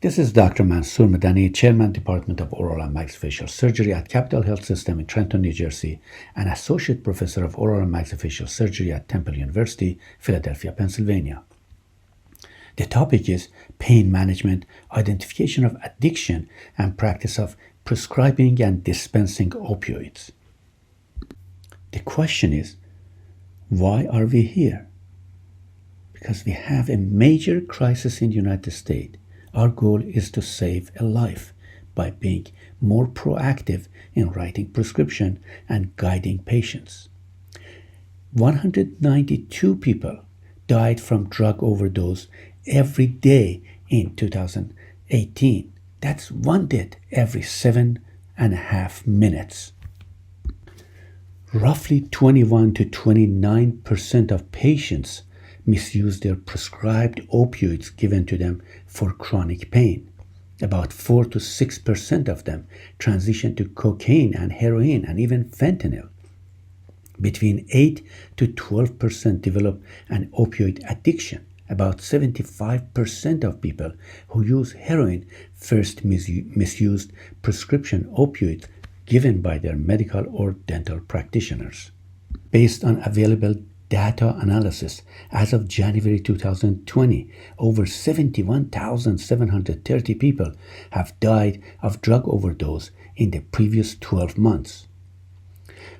This is Dr. Mansoor Madani, Chairman, Department of Oral and Maxillofacial Surgery at Capital Health System in Trenton, New Jersey, and Associate Professor of Oral and Maxillofacial Surgery at Temple University, Philadelphia, Pennsylvania. The topic is pain management, identification of addiction, and practice of prescribing and dispensing opioids. The question is, why are we here? Because we have a major crisis in the United States. Our goal is to save a life by being more proactive in writing prescription and guiding patients. 192 people died from drug overdose every day in 2018. That's one death every 7.5 minutes. Roughly 21 to 29% of patients misuse their prescribed opioids given to them for chronic pain. About 4 to 6% of them transition to cocaine and heroin and even fentanyl. Between 8 to 12% develop an opioid addiction. About 75% of people who use heroin first misused prescription opioids given by their medical or dental practitioners. Based on available data analysis, as of January 2020, over 71,730 people have died of drug overdose in the previous 12 months.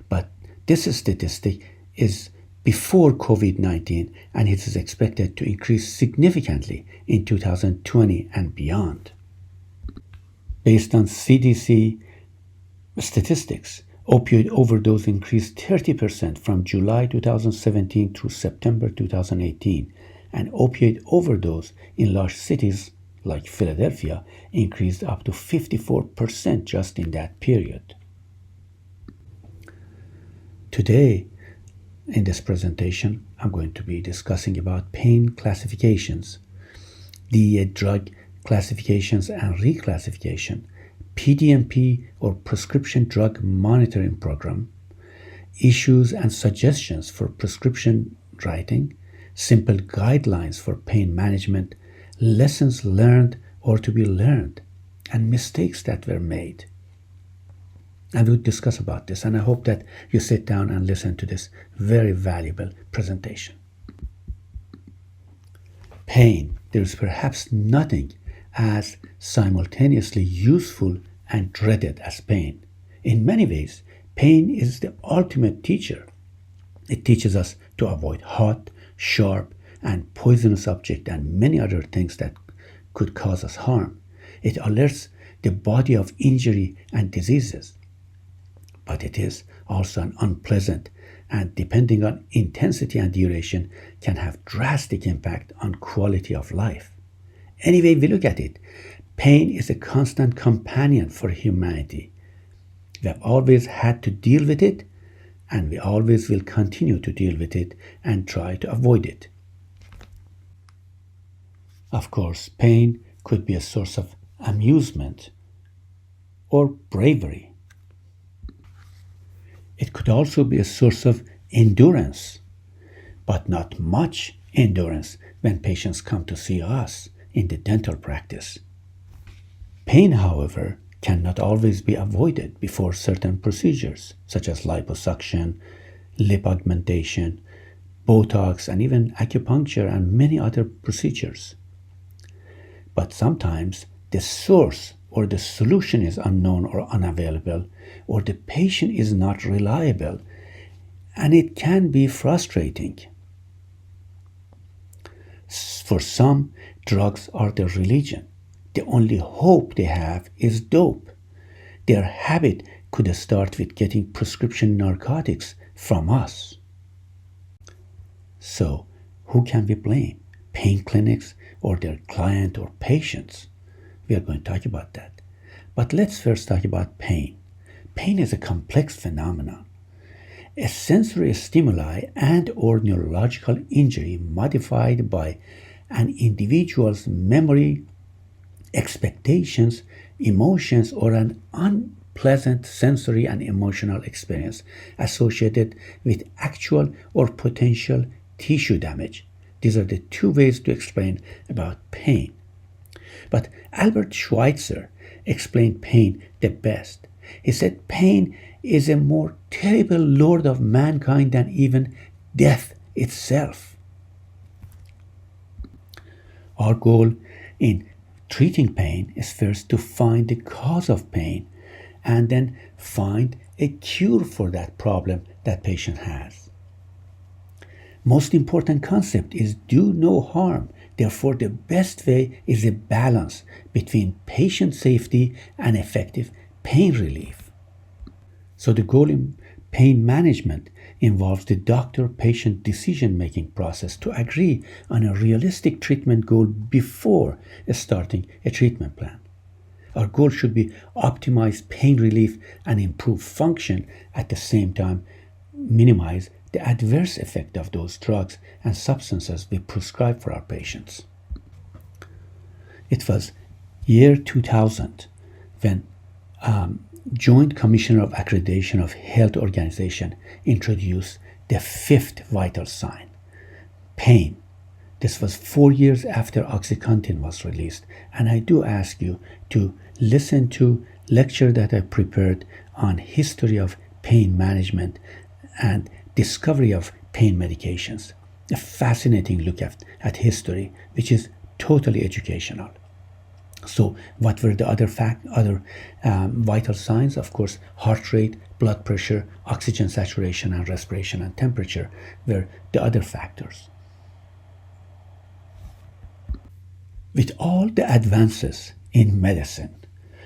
But this statistic is before COVID-19, and it is expected to increase significantly in 2020 and beyond. Based on CDC statistics, opioid overdose increased 30% from July 2017 through September 2018, and opioid overdose in large cities like Philadelphia increased up to 54% just in that period. Today, in this presentation, I'm going to be discussing about pain classifications, the drug classifications and reclassification, PDMP or Prescription Drug Monitoring Program, issues and suggestions for prescription writing, simple guidelines for pain management, lessons learned or to be learned, and mistakes that were made. And we'll discuss about this, and I hope that you sit down and listen to this very valuable presentation. Pain. There is perhaps nothing as simultaneously useful and dreaded as pain. In many ways, pain is the ultimate teacher. It teaches us to avoid hot, sharp, and poisonous objects and many other things that could cause us harm. It alerts the body of injury and diseases. But it is also an unpleasant and, depending on intensity and duration, can have drastic impact on quality of life. Any way we look at it, pain is a constant companion for humanity. We have always had to deal with it, and we always will continue to deal with it and try to avoid it. Of course, pain could be a source of amusement or bravery. It could also be a source of endurance, but not much endurance when patients come to see us in the dental practice. Pain, however, cannot always be avoided before certain procedures, such as liposuction, lip augmentation, Botox, and even acupuncture and many other procedures. But sometimes the source or the solution is unknown or unavailable, or the patient is not reliable, and it can be frustrating. For some, drugs are their religion. The only hope they have is dope. Their habit could start with getting prescription narcotics from us. So, who can we blame? Pain clinics or their client or patients? We are going to talk about that. But let's first talk about pain. Pain is a complex phenomenon. A sensory stimuli and or neurological injury modified by an individual's memory, expectations, emotions, or an unpleasant sensory and emotional experience associated with actual or potential tissue damage. These are the two ways to explain about pain. But Albert Schweitzer explained pain the best. He said pain is a more terrible lord of mankind than even death itself. Our goal in treating pain is first to find the cause of pain and then find a cure for that problem that patient has. Most important concept is do no harm. Therefore, the best way is a balance between patient safety and effective pain relief. So the goal in pain management involves the doctor-patient decision-making process to agree on a realistic treatment goal before starting a treatment plan. Our goal should be optimize pain relief and improve function, at the same time minimize the adverse effect of those drugs and substances we prescribe for our patients. It was year 2000 when Joint Commissioner of Accreditation of Health Organization introduced the fifth vital sign, pain. This was 4 years after OxyContin was released, and I do ask you to listen to lecture that I prepared on history of pain management and discovery of pain medications. A fascinating look at history, which is totally educational. So what were the other vital signs? Of course, heart rate, blood pressure, oxygen saturation, and respiration and temperature were the other factors. With all the advances in medicine,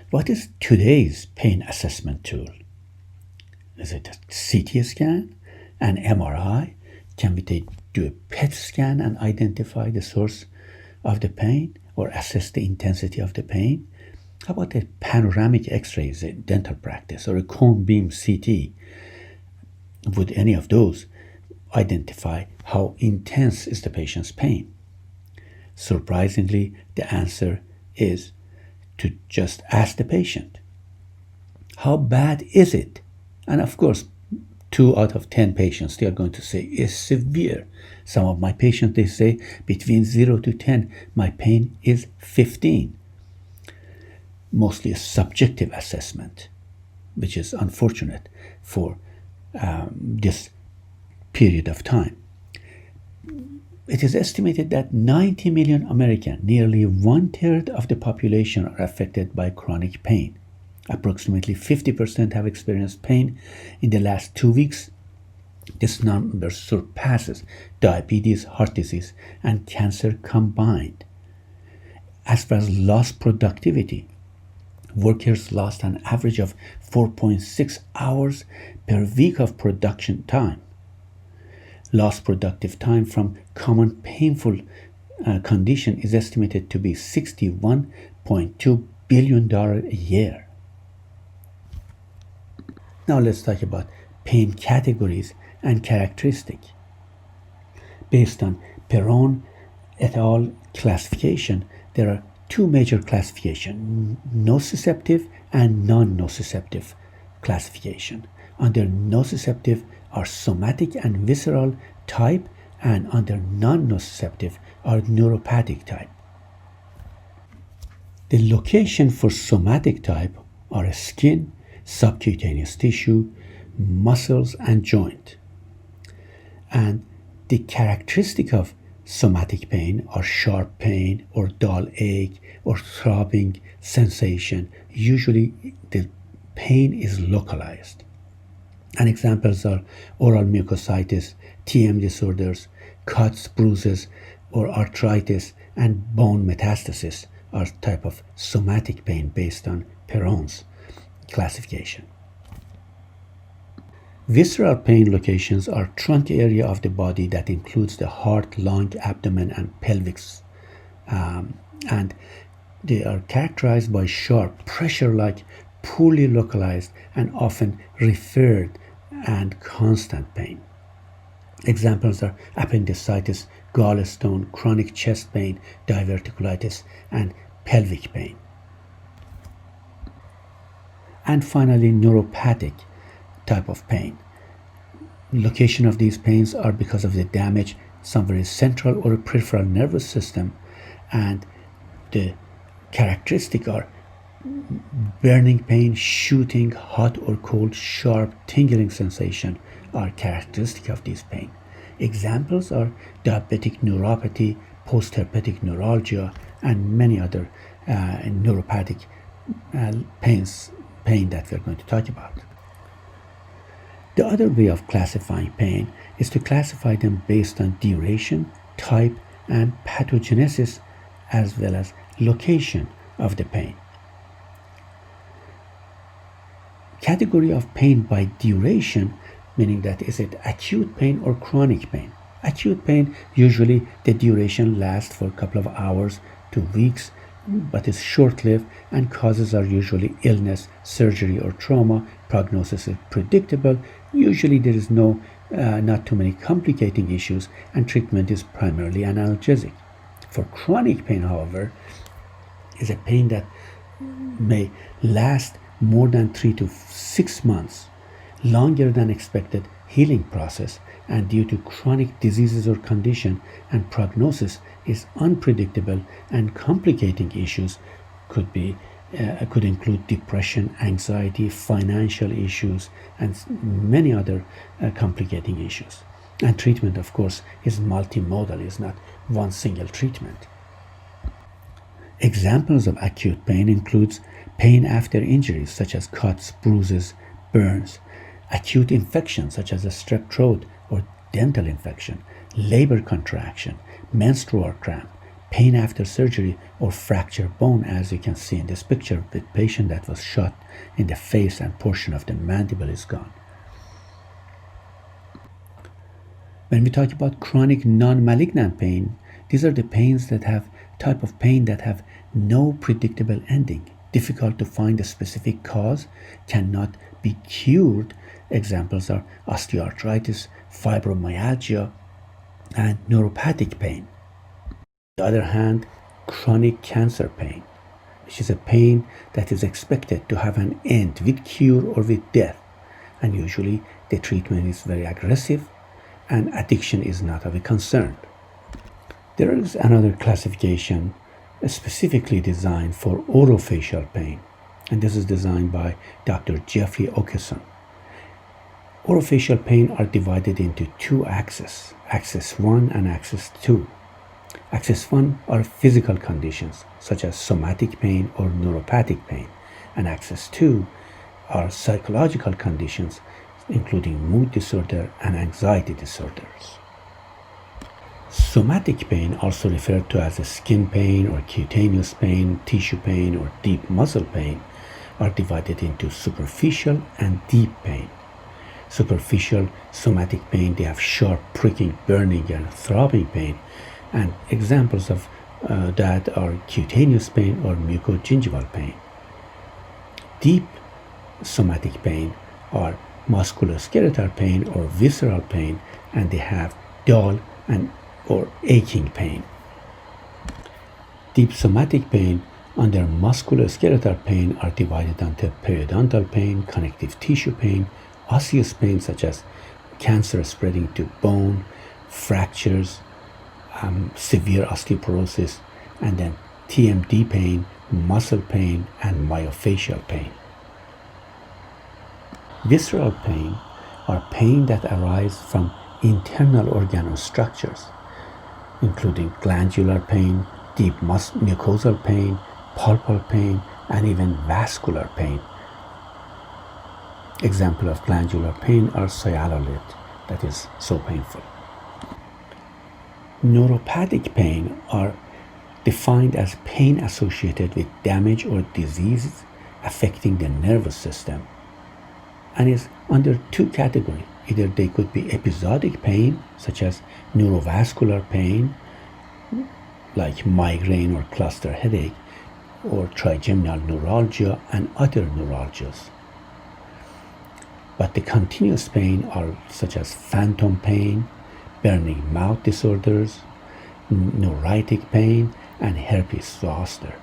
what is today's pain assessment tool? Is it a CT scan, an MRI? Can we do a PET scan and identify the source of the pain or assess the intensity of the pain? How about a panoramic x-rays in dental practice or a cone beam CT? Would any of those identify how intense is the patient's pain? Surprisingly, the answer is to just ask the patient, how bad is it? And of course, 2 out of 10 patients, they are going to say, is severe. Some of my patients, they say, between 0 to 10, my pain is 15. Mostly a subjective assessment, which is unfortunate for this period of time. It is estimated that 90 million Americans, nearly 1/3 of the population, are affected by chronic pain. Approximately 50% have experienced pain in the last 2 weeks. This number surpasses diabetes, heart disease, and cancer combined. As far as lost productivity, workers lost an average of 4.6 hours per week of production time. Lost productive time from common painful condition is estimated to be $61.2 billion a year. Now let's talk about pain categories and characteristics. Based on Perron et al. Classification, there are 2 major classifications, nociceptive and non-nociceptive classification. Under nociceptive are somatic and visceral type, and under non-nociceptive are neuropathic type. The location for somatic type are skin, subcutaneous tissue, muscles, and joint. And the characteristic of somatic pain are sharp pain or dull ache or throbbing sensation. Usually the pain is localized. And examples are oral mucositis, TM disorders, cuts, bruises, or arthritis, and bone metastasis are type of somatic pain based on Perron's classification. Visceral pain locations are trunk area of the body that includes the heart, lung, abdomen, and pelvis. And they are characterized by sharp, pressure-like, poorly localized, and often referred and constant pain. Examples are appendicitis, gallstone, chronic chest pain, diverticulitis, and pelvic pain. And finally, neuropathic type of pain. Location of these pains are because of the damage somewhere in central or peripheral nervous system, and the Characteristic are burning pain, shooting, hot or cold, sharp, tingling sensation are characteristic of this pain. Examples are diabetic neuropathy, post-herpetic neuralgia, and many other neuropathic pain that we're going to talk about. The other way of classifying pain is to classify them based on duration, type, and pathogenesis, as well as location of the pain. Category of pain by duration, meaning that is it acute pain or chronic pain. Acute pain, usually the duration lasts for a couple of hours to weeks, but is short-lived, and causes are usually illness, surgery, or trauma. Prognosis is predictable. Usually there is not too many complicating issues, and treatment is primarily analgesic. For chronic pain, however, is a pain that may last more than 3 to 6 months, longer than expected healing process, and due to chronic diseases or condition, and prognosis is unpredictable, and complicating issues could include depression, anxiety, financial issues, and many other complicating issues. And treatment, of course, is multimodal, is not one single treatment. Examples of acute pain includes pain after injuries such as cuts, bruises, burns, acute infections such as a strep throat or dental infection, labor contraction, menstrual cramp, pain after surgery, or fractured bone, as you can see in this picture, the patient that was shot in the face and portion of the mandible is gone. When we talk about chronic non-malignant pain, these are the type of pain that have no predictable ending, difficult to find a specific cause, cannot be cured. Examples are osteoarthritis, fibromyalgia, and neuropathic pain. On the other hand, chronic cancer pain, which is a pain that is expected to have an end with cure or with death, and usually the treatment is very aggressive and addiction is not of a concern. There is another classification specifically designed for orofacial pain, and this is designed by Dr. Jeffrey Okeson. Orofacial pain are divided into two axes, axis 1 and axis 2. Axis 1 are physical conditions such as somatic pain or neuropathic pain, and axis 2 are psychological conditions including mood disorder and anxiety disorders. Somatic pain, also referred to as skin pain or cutaneous pain, tissue pain, or deep muscle pain, are divided into superficial and deep pain. Superficial somatic pain, they have sharp pricking, burning, and throbbing pain, and examples of that are cutaneous pain or mucogingival pain. Deep somatic pain are musculoskeletal pain or visceral pain, and they have dull or aching pain. Deep somatic pain under musculoskeletal pain are divided into periodontal pain, connective tissue pain, osseous pain such as cancer spreading to bone, fractures, severe osteoporosis, and then TMD pain, muscle pain, and myofascial pain. Visceral pain are pain that arise from internal organ structures, including glandular pain, deep mucosal pain, pulpal pain, and even vascular pain. Example of glandular pain are cyalolid, that is so painful. Neuropathic pain are defined as pain associated with damage or disease affecting the nervous system, and is under two categories. Either they could be episodic pain, such as neurovascular pain, like migraine or cluster headache, or trigeminal neuralgia and other neuralgias. But the continuous pain are such as phantom pain, burning mouth disorders, neuritic pain, and herpes zoster.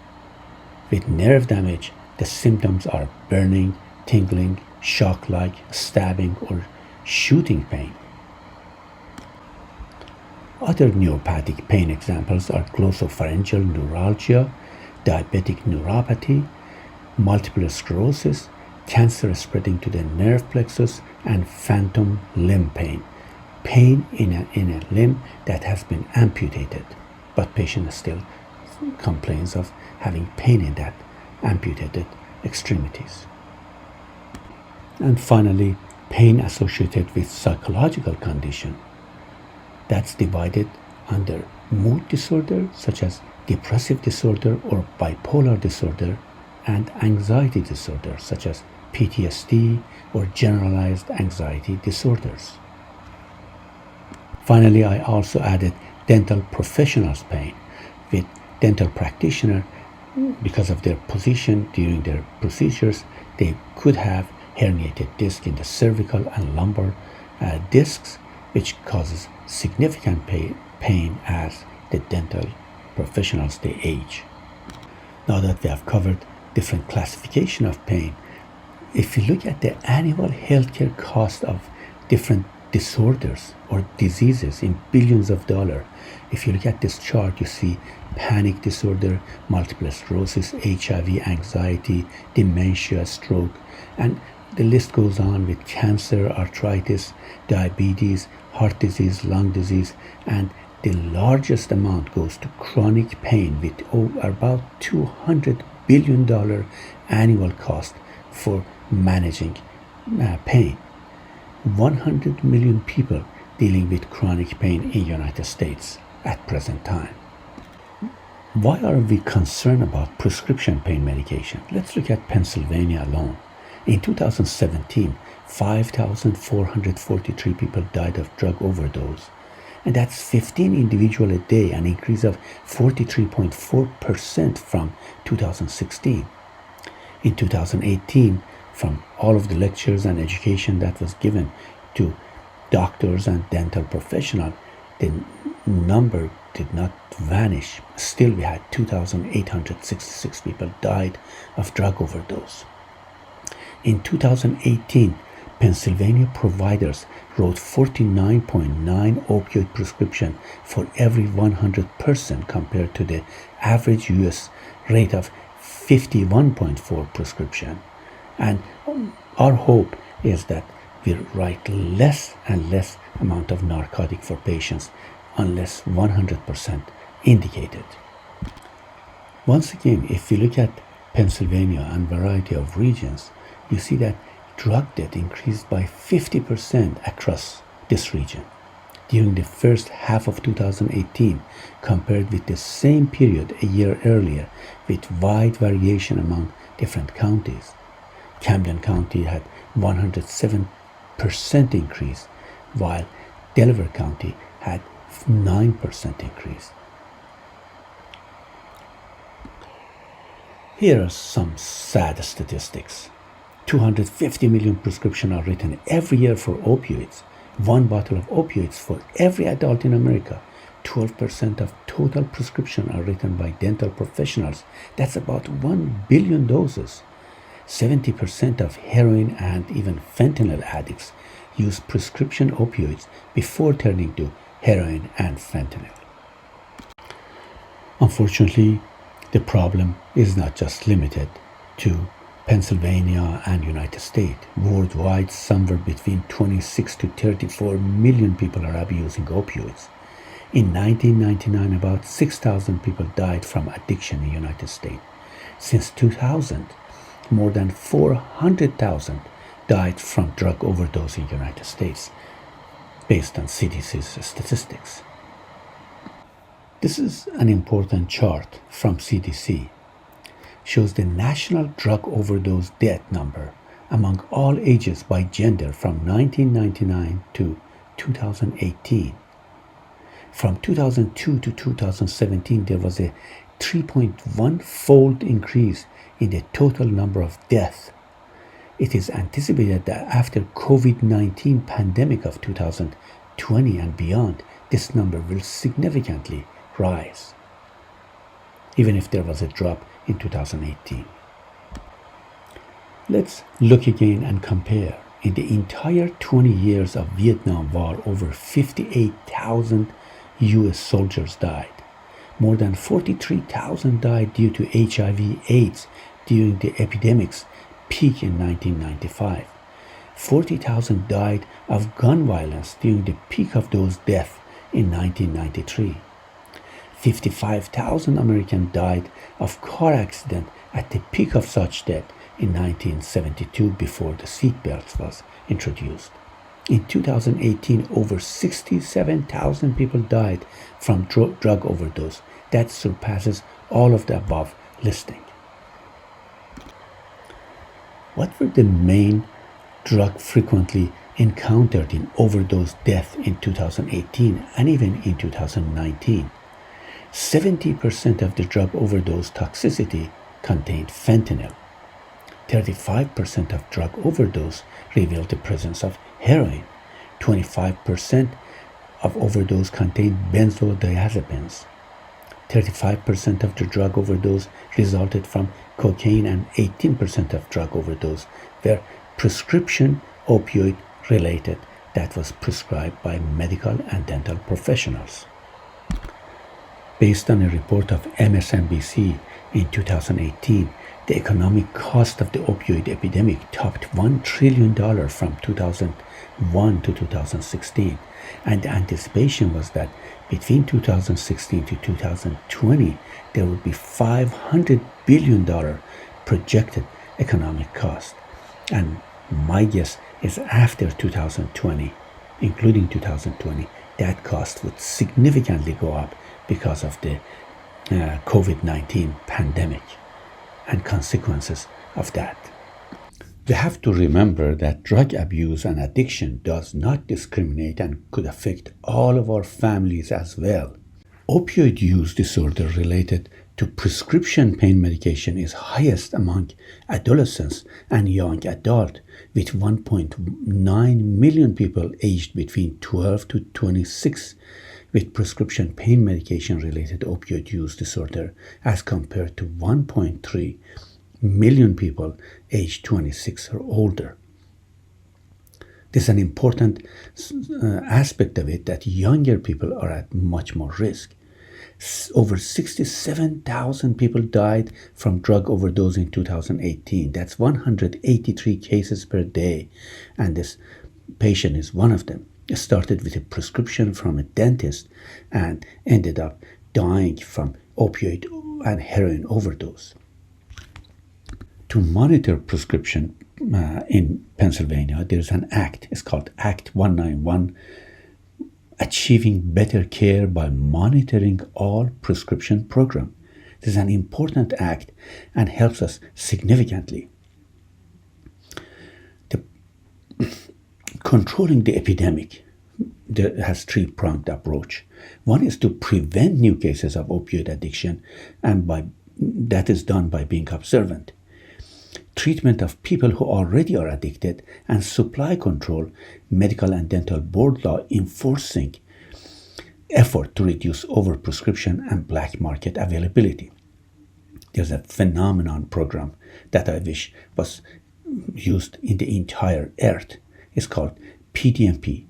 With nerve damage, the symptoms are burning, tingling, shock-like, stabbing, or shooting pain. Other neuropathic pain examples are glossopharyngeal neuralgia, diabetic neuropathy, multiple sclerosis, cancer spreading to the nerve plexus, and phantom limb pain. Pain in a limb that has been amputated, but patient still complains of having pain in that amputated extremities. And finally, pain associated with psychological condition. That's divided under mood disorder such as depressive disorder or bipolar disorder, and anxiety disorder such as PTSD or generalized anxiety disorders. Finally, I also added dental professionals' pain with dental practitioner. Because of their position during their procedures, they could have herniated disc in the cervical and lumbar discs, which causes significant pain as the dental professionals they age. Now that we have covered different classification of pain, if you look at the annual healthcare cost of different disorders or diseases in billions of dollars, if you look at this chart, you see panic disorder, multiple sclerosis, HIV, anxiety, dementia, stroke, and the list goes on with cancer, arthritis, diabetes, heart disease, lung disease, and the largest amount goes to chronic pain with about $200 billion annual cost for managing pain. 100 million people dealing with chronic pain in the United States at present time. Why are we concerned about prescription pain medication? Let's look at Pennsylvania alone. In 2017, 5,443 people died of drug overdose, and that's 15 individuals a day, an increase of 43.4% from 2016. In 2018, from all of the lectures and education that was given to doctors and dental professionals, the number did not vanish. Still, we had 2,866 people died of drug overdose. In 2018, Pennsylvania providers wrote 49.9 opioid prescription for every 100 person compared to the average US rate of 51.4 prescription. And our hope is that we write less and less amount of narcotic for patients unless 100% indicated. Once again, if you look at Pennsylvania and variety of regions, you see that drug death increased by 50% across this region during the first half of 2018 compared with the same period a year earlier, with wide variation among different counties. Camden County had 107% increase, while Delaware County had 9% increase. Here are some sad statistics. 250 million prescriptions are written every year for opioids. 1 bottle of opioids for every adult in America. 12% of total prescriptions are written by dental professionals. That's about 1 billion doses. 70% of heroin and even fentanyl addicts use prescription opioids before turning to heroin and fentanyl. Unfortunately, the problem is not just limited to Pennsylvania and United States. Worldwide, somewhere between 26 to 34 million people are abusing opioids. In 1999, about 6,000 people died from addiction in the United States. Since 2000, more than 400,000 died from drug overdose in the United States, based on CDC's statistics. This is an important chart from CDC. Shows the national drug overdose death number among all ages by gender from 1999 to 2018. From 2002 to 2017, there was a 3.1-fold increase in the total number of deaths. It is anticipated that after COVID-19 pandemic of 2020 and beyond, this number will significantly rise, even if there was a drop in 2018. Let's look again and compare. In the entire 20 years of Vietnam War, over 58,000 US soldiers died. More than 43,000 died due to HIV/AIDS during the epidemic's peak in 1995. 40,000 died of gun violence during the peak of those deaths in 1993. 55,000 Americans died of car accident at the peak of such death in 1972 before the seatbelt was introduced. In 2018, over 67,000 people died from drug overdose. That surpasses all of the above listing. What were the main drug frequently encountered in overdose death in 2018 and even in 2019? 70% of the drug overdose toxicity contained fentanyl. 35% of drug overdose revealed the presence of heroin. 25% of overdose contained benzodiazepines. 35% of the drug overdose resulted from cocaine, and 18% of drug overdose were prescription opioid related that was prescribed by medical and dental professionals. Based on a report of MSNBC in 2018, the economic cost of the opioid epidemic topped $1 trillion from 2001 to 2016, and the anticipation was that between 2016 to 2020, there would be $500 billion projected economic cost. And my guess is after 2020, including 2020, that cost would significantly go up because of the COVID-19 pandemic and consequences of that. We have to remember that drug abuse and addiction does not discriminate and could affect all of our families as well. Opioid use disorder related to prescription pain medication is highest among adolescents and young adults, with 1.9 million people aged between 12 to 26 with prescription pain medication related opioid use disorder, as compared to 1.3 million people aged 26 or older. This is an important aspect of it, that younger people are at much more risk. Over 67,000 people died from drug overdose in 2018. That's 183 cases per day, and this patient is one of them. It started with a prescription from a dentist and ended up dying from opioid and heroin overdose. To monitor prescription in Pennsylvania, there's an act. It's called Act 191, Achieving Better Care by Monitoring All Prescription Program. This is an important act and helps us significantly. Controlling the epidemic has three-pronged approach. One is to prevent new cases of opioid addiction, and that is done by being observant. Treatment of people who already are addicted, and supply control, medical and dental board law enforcing effort to reduce overprescription and black market availability. There's a phenomenon program that I wish was used in the entire earth. It's called PDMP.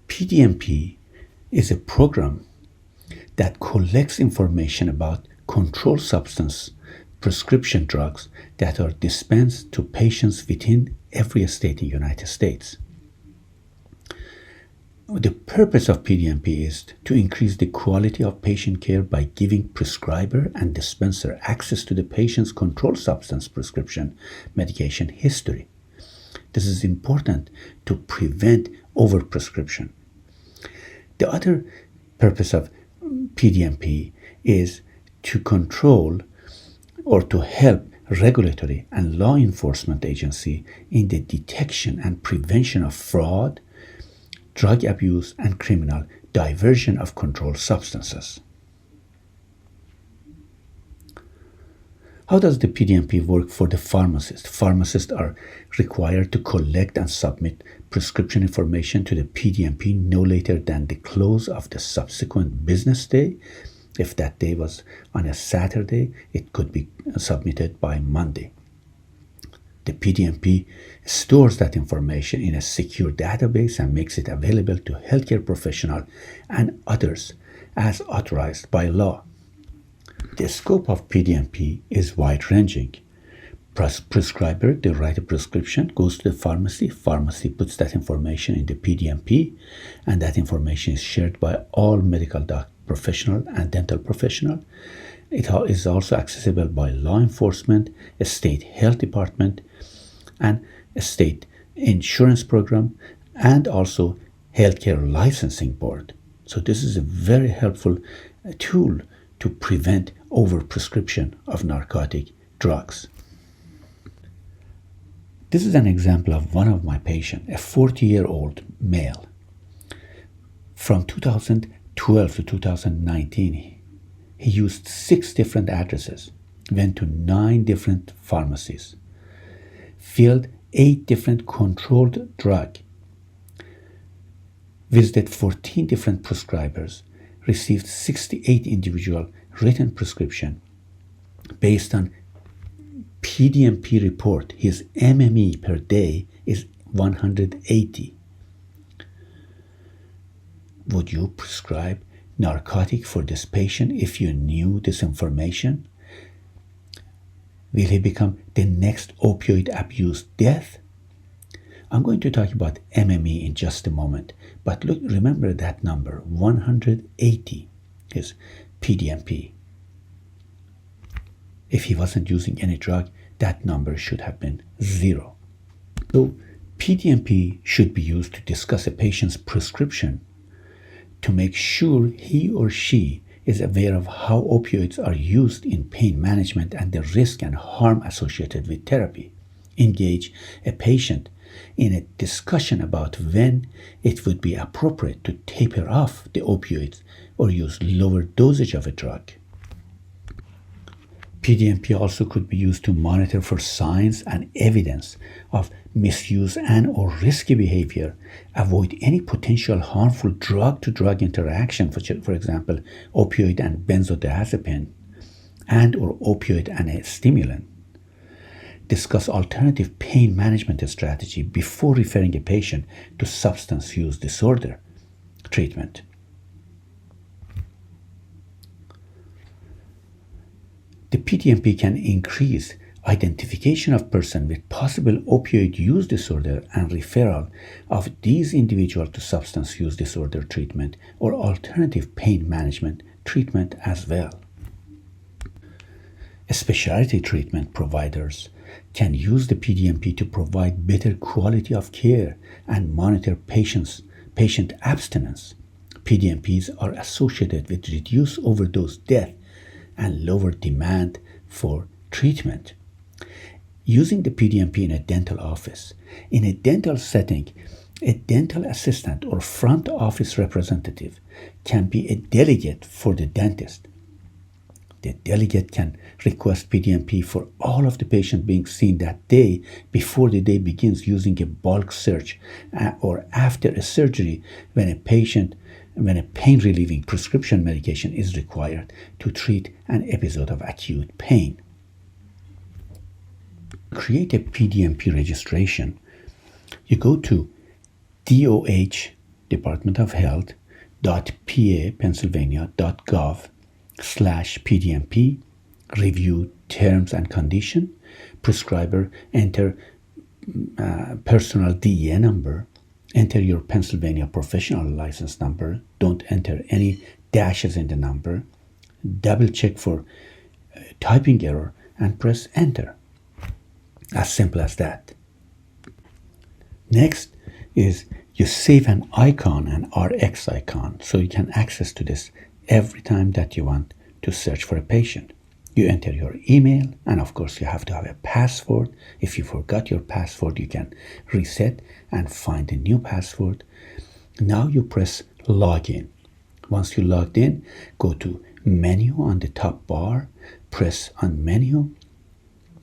PDMP is a program that collects information about controlled substance prescription drugs that are dispensed to patients within every state in the United States. The purpose of PDMP is to increase the quality of patient care by giving prescriber and dispenser access to the patient's controlled substance prescription medication history. This is important to prevent overprescription. The other purpose of PDMP is to control or to help regulatory and law enforcement agency in the detection and prevention of fraud, drug abuse, and criminal diversion of controlled substances. How does the PDMP work for the pharmacist? Pharmacists are required to collect and submit prescription information to the PDMP no later than the close of the subsequent business day. If that day was on a Saturday, it could be submitted by Monday. The PDMP stores that information in a secure database and makes it available to healthcare professionals and others as authorized by law. The scope of PDMP is wide-ranging. Prescriber, they write a prescription, goes to the pharmacy. Pharmacy puts that information in the PDMP, and that information is shared by all medical professional and dental professional. It is also accessible by law enforcement, a state health department, and a state insurance program, and also healthcare licensing board. So this is a very helpful tool to prevent overprescription of narcotic drugs. This is an example of one of my patients, a 40-year-old male. From 2012 to 2019, he used 6 different addresses, went to 9 different pharmacies, filled 8 different controlled drugs, visited 14 different prescribers, received 68 individual written prescription. Based on PDMP report, his MME per day is 180. Would you prescribe narcotic for this patient if you knew this information? Will he become the next opioid abuse death? I'm going to talk about MME in just a moment, but look, remember that number, 180 is PDMP. If he wasn't using any drug, that number should have been 0. So PDMP should be used to discuss a patient's prescription to make sure he or she is aware of how opioids are used in pain management and the risk and harm associated with therapy. Engage a patient in a discussion about when it would be appropriate to taper off the opioids or use lower dosage of a drug. PDMP also could be used to monitor for signs and evidence of misuse and or risky behavior, avoid any potential harmful drug-to-drug interaction, for example, opioid and benzodiazepine, and or opioid and a stimulant. Discuss alternative pain management strategy before referring a patient to substance use disorder treatment. The PDMP can increase identification of person with possible opioid use disorder and referral of these individuals to substance use disorder treatment or alternative pain management treatment as well. Specialty treatment providers can use the PDMP to provide better quality of care and monitor patient abstinence. PDMPs are associated with reduced overdose death and lower demand for treatment. Using the PDMP in a dental office. In a dental setting, a dental assistant or front office representative can be a delegate for the dentist. The delegate can request PDMP for all of the patients being seen that day before the day begins, using a bulk search or after a surgery when a pain-relieving prescription medication is required to treat an episode of acute pain. Create a PDMP registration. You go to DOH, Department of Health, .pa.pennsylvania.gov/PDMP, review terms and condition, prescriber, enter personal DEA number, enter your Pennsylvania professional license number, don't enter any dashes in the number, double check for typing error, and press enter. As simple as that. Next is you save an icon, an RX icon, so you can access to this every time that you want to search for a patient. You enter your email, and of course you have to have a password. If you forgot your password, you can reset and find a new password. Now you press login. Once you logged in, go to menu on the top bar, press on menu,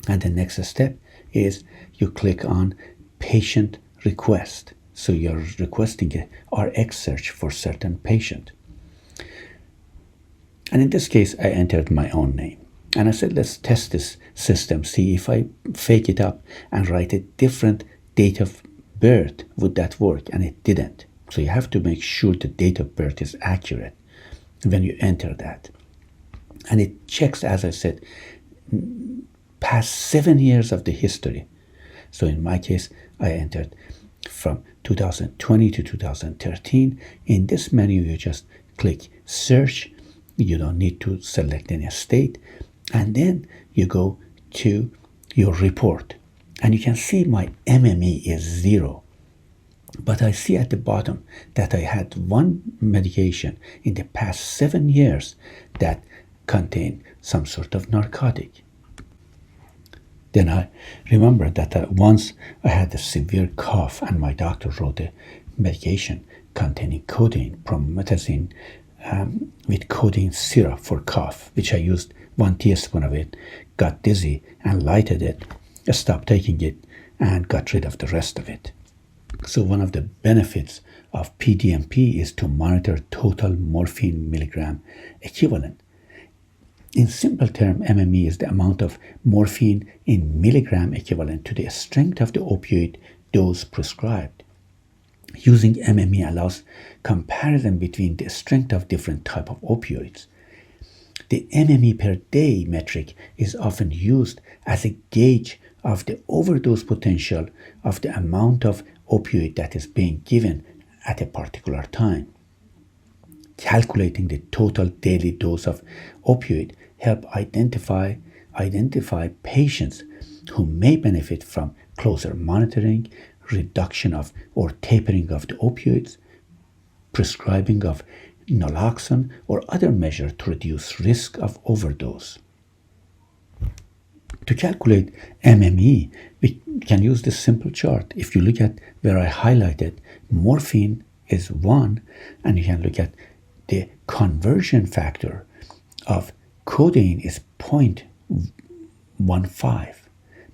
and the next step is you click on patient request. So you're requesting a RX search for certain patient. And in this case, I entered my own name. And I said, let's test this system, see if I fake it up and write a different date of birth, would that work? And it didn't. So you have to make sure the date of birth is accurate when you enter that. And it checks, as I said, past 7 years of the history. So in my case, I entered from 2020 to 2013. In this menu, you just click search. You don't need to select any state. And then you go to your report. And you can see my MME is 0. But I see at the bottom that I had one medication in the past 7 years that contained some sort of narcotic. Then I remember that once I had a severe cough and my doctor wrote a medication containing codeine, promethazine, with codeine syrup for cough, which I used 1 teaspoon of it, got dizzy and lighted it, stopped taking it, and got rid of the rest of it. So one of the benefits of PDMP is to monitor total morphine milligram equivalent. In simple term, MME is the amount of morphine in milligram equivalent to the strength of the opioid dose prescribed. Using MME allows comparison between the strength of different type of opioids. The MME per day metric is often used as a gauge of the overdose potential of the amount of opioid that is being given at a particular time. Calculating the total daily dose of opioid help identify patients who may benefit from closer monitoring, reduction of or tapering of the opioids, prescribing of naloxone or other measure to reduce risk of overdose. To calculate MME, we can use this simple chart. If you look at where I highlighted, morphine is 1, and you can look at the conversion factor of codeine is 0.15,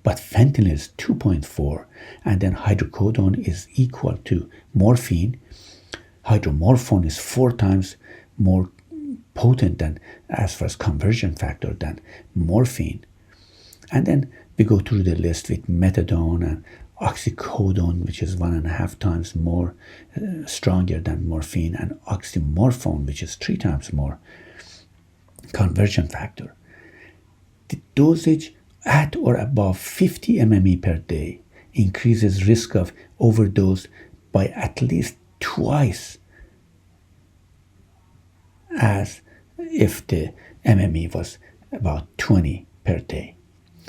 but fentanyl is 2.4, and then hydrocodone is equal to morphine. Hydromorphone is 4 times more potent than, as far as conversion factor, than morphine. And then we go through the list with methadone and oxycodone, which is 1.5 times more stronger than morphine, and oxymorphone, which is 3 times more conversion factor. The dosage at or above 50 MME per day increases risk of overdose by at least twice as if the MME was about 20 per day.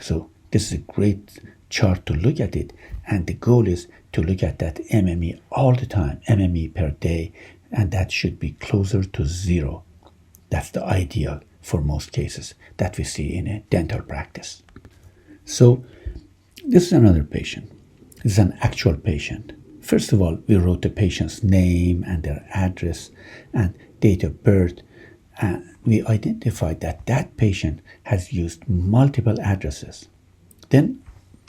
So this is a great chart to look at it, and the goal is to look at that MME all the time, MME per day, and that should be closer to 0. That's the ideal for most cases that we see in a dental practice. So this is another patient. This is an actual patient. First of all, we wrote the patient's name and their address and date of birth, and we identified that that patient has used multiple addresses. Then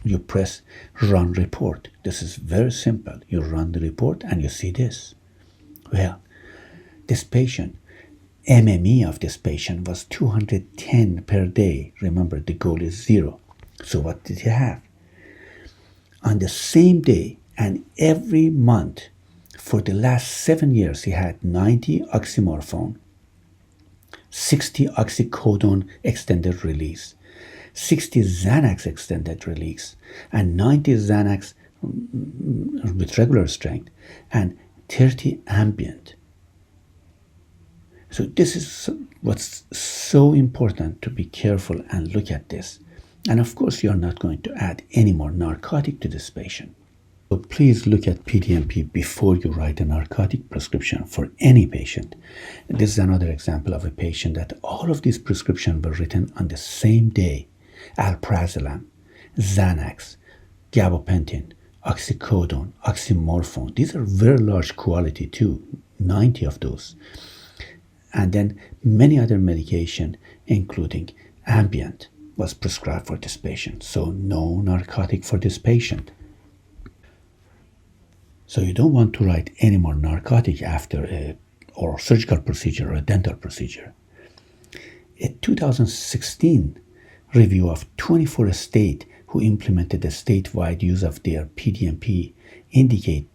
you press run report. This is very simple. You run the report and you see this. Well, this patient, MME of this patient was 210 per day. Remember, the goal is 0. So what did he have? On the same day and every month for the last 7 years, he had 90 oxymorphone, 60 oxycodone extended release, 60 Xanax extended release, and 90 Xanax with regular strength, and 30 ambient. So this is what's so important, to be careful and look at this. And of course, you're not going to add any more narcotic to this patient. So please look at PDMP before you write a narcotic prescription for any patient. This is another example of a patient that all of these prescriptions were written on the same day. Alprazolam, Xanax, gabapentin, oxycodone, oxymorphone. These are very large quality too, 90 of those. And then many other medication, including ambient, was prescribed for this patient. So no narcotic for this patient. So you don't want to write any more narcotic after a or surgical procedure or a dental procedure. A 2016 review of 24 states who implemented the statewide use of their PDMP indicated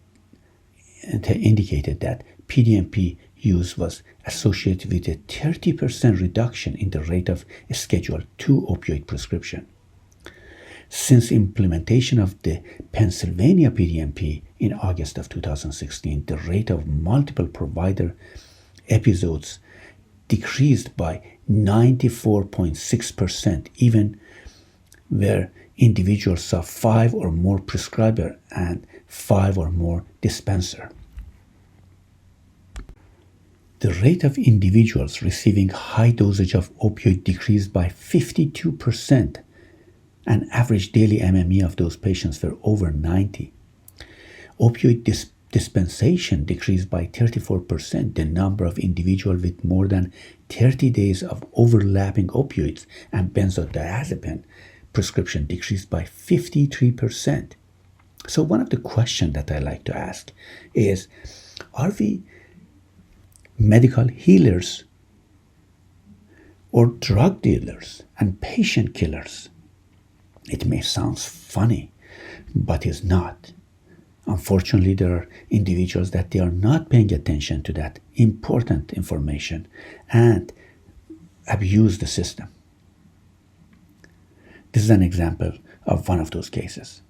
that PDMP use was associated with a 30% reduction in the rate of Schedule II opioid prescription. Since implementation of the Pennsylvania PDMP in August of 2016, the rate of multiple provider episodes decreased by 94.6%, even where individuals saw 5 or more prescriber and 5 or more dispenser. The rate of individuals receiving high dosage of opioid decreased by 52%, and average daily MME of those patients were over 90. Opioid dispensation decreased by 34%. The number of individuals with more than 30 days of overlapping opioids and benzodiazepine prescription decreased by 53%. So one of the questions that I like to ask is, are we medical healers or drug dealers and patient killers? It may sound funny, but it's not. Unfortunately, there are individuals that they are not paying attention to that important information and abuse the system. This is an example of one of those cases.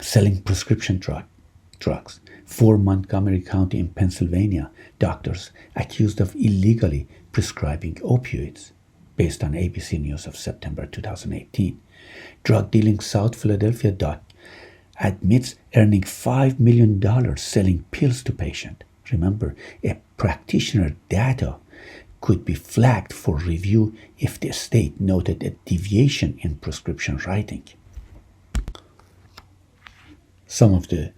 Selling prescription drugs. 4 Montgomery County in Pennsylvania doctors accused of illegally prescribing opioids, based on ABC News of September 2018. Drug dealing South Philadelphia doc admits earning $5 million selling pills to patients. Remember, a practitioner data could be flagged for review if the state noted a deviation in prescription writing. Some of the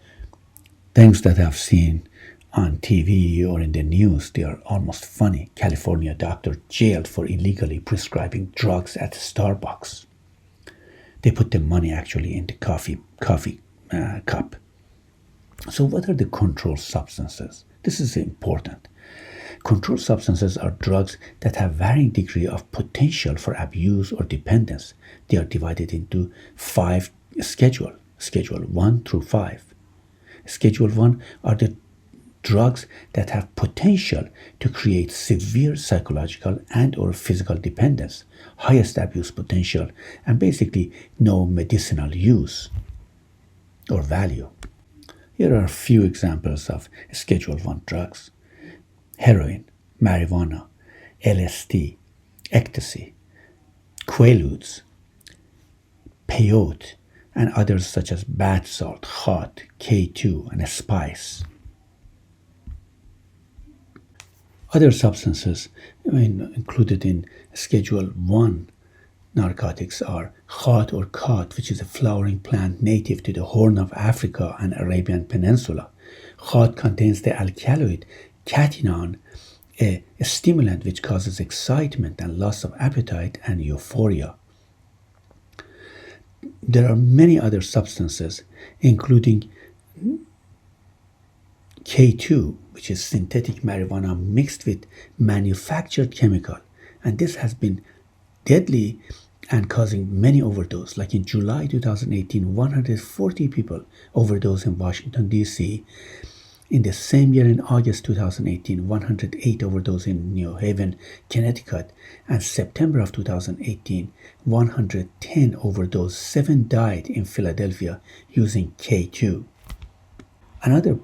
things that I've seen on TV or in the news, they are almost funny. California doctor jailed for illegally prescribing drugs at Starbucks. They put the money actually in the coffee cup. So what are the controlled substances? This is important. Controlled substances are drugs that have varying degree of potential for abuse or dependence. They are divided into 5 schedules, Schedule 1 through 5. Schedule 1 are the drugs that have potential to create severe psychological and or physical dependence, highest abuse potential, and basically no medicinal use or value. Here are a few examples of Schedule 1 drugs: heroin, marijuana, LSD, ecstasy, quaaludes, peyote, and others such as bath salt, hot, K2, and spice. Other substances included in Schedule 1 narcotics are hot or khat, which is a flowering plant native to the Horn of Africa and Arabian Peninsula. Khat contains the alkaloid cathinone, a stimulant which causes excitement and loss of appetite and euphoria. There are many other substances, including K2, which is synthetic marijuana mixed with manufactured chemical, and this has been deadly and causing many overdoses. Like in July 2018, 140 people overdosed in Washington, D.C. In the same year, in August 2018, 108 overdosed in New Haven, Connecticut, and September of 2018, 110 overdosed, 7 died in Philadelphia using K2. Another